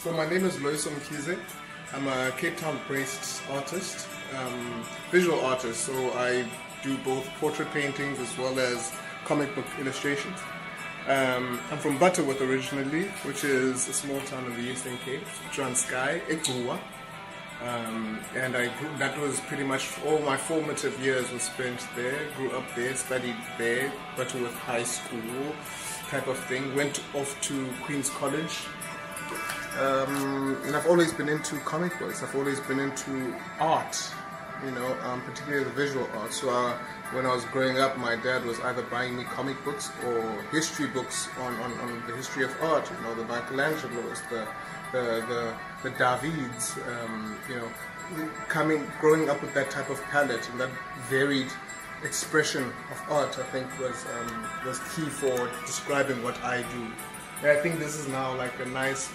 So my name is Loyiso Mkize. I'm a Cape Town-based artist, visual artist. So I do both portrait paintings as well as comic book illustrations. I'm from Butterworth originally, which is a small town in the Eastern Cape, Transkei, Eclectica. And that was pretty much all my formative years was spent there. Grew up there, studied there, Butterworth High School type of thing. Went off to Queen's College. And I've always been into comic books. I've always been into art, particularly the visual art. So when I was growing up, my dad was either buying me comic books or history books on the history of art. The Michelangelos, the Davids. Growing up with that type of palette and that varied expression of art, I think was key for describing what I do. And I think this is now like a nice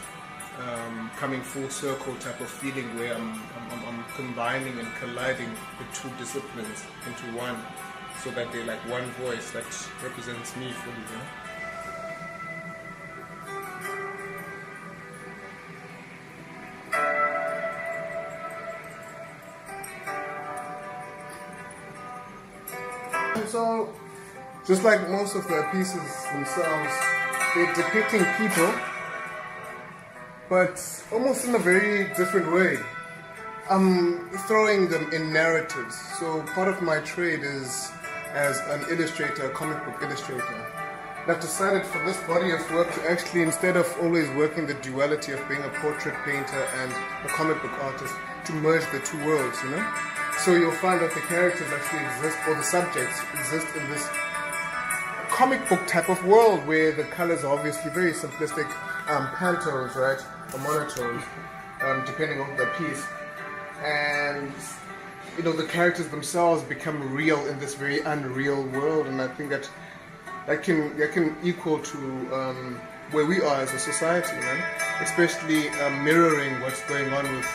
coming full circle type of feeling where I'm combining and colliding the two disciplines into one, so that they're like one voice that represents me fully. So, just like most of the pieces themselves, they're depicting people, but almost in a very different way. I'm throwing them in narratives. So part of my trade is as an illustrator, a comic book illustrator. And I've decided for this body of work to actually, instead of always working the duality of being a portrait painter and a comic book artist, to merge the two worlds, So you'll find that the characters actually exist, or the subjects exist in this comic book type of world where the colors are obviously very simplistic, pantones, right, or monotones, depending on the piece. And the characters themselves become real in this very unreal world, and I think that can equal to where we are as a society, especially mirroring what's going on with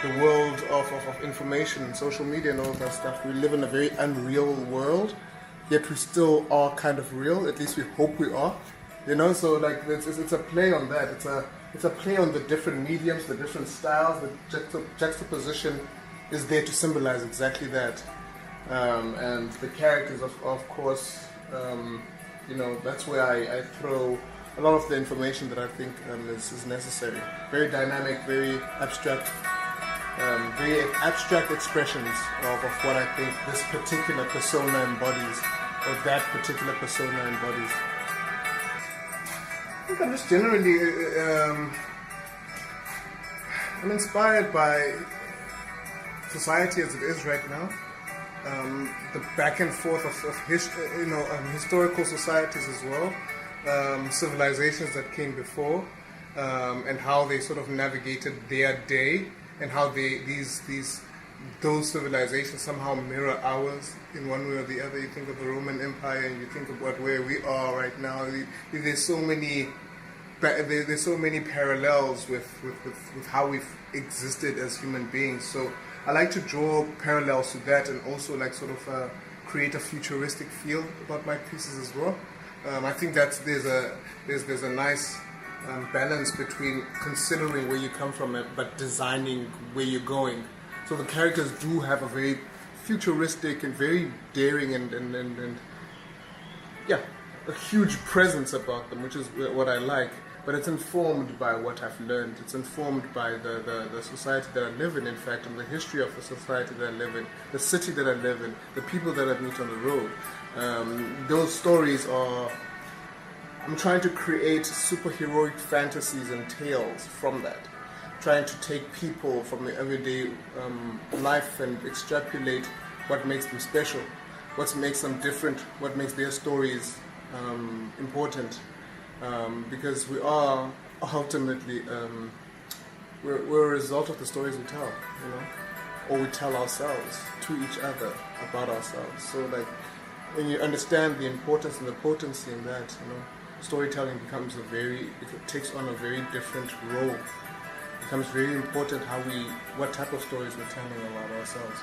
the world of information and social media and all that stuff. We live in a very unreal world, yet we still are kind of real. At least we hope we are, So like it's a play on that. It's a play on the different mediums, the different styles. The juxtaposition is there to symbolize exactly that. And the characters, of course, that's where I throw a lot of the information that I think is necessary. Very dynamic, very abstract expressions of what I think this particular persona embodies, or that particular persona embodies. I think I'm just generally I'm inspired by society as it is right now. The back and forth of historical societies as well, civilizations that came before, and how they sort of navigated their day, and how those civilizations somehow mirror ours in one way or the other. You think of the Roman Empire, and you think about where we are right now. There's so many parallels with how we've existed as human beings. So I like to draw parallels to that, and also like sort of create a futuristic feel about my pieces as well. I think that there's a nice balance between considering where you come from but designing where you're going. So the characters do have a very futuristic and very daring and a huge presence about them, which is what I like. But it's informed by what I've learned. It's informed by the society that I live in fact, and the history of the society that I live in, the city that I live in, the people that I meet on the road. Those stories are... I'm trying to create superheroic fantasies and tales from that. Trying to take people from the everyday life and extrapolate what makes them special, what makes them different, what makes their stories important. Because we are ultimately, we're a result of the stories we tell, or we tell ourselves to each other about ourselves. So like, when you understand the importance and the potency in that, storytelling becomes it takes on a very different role. It becomes very important what type of stories we're telling about ourselves,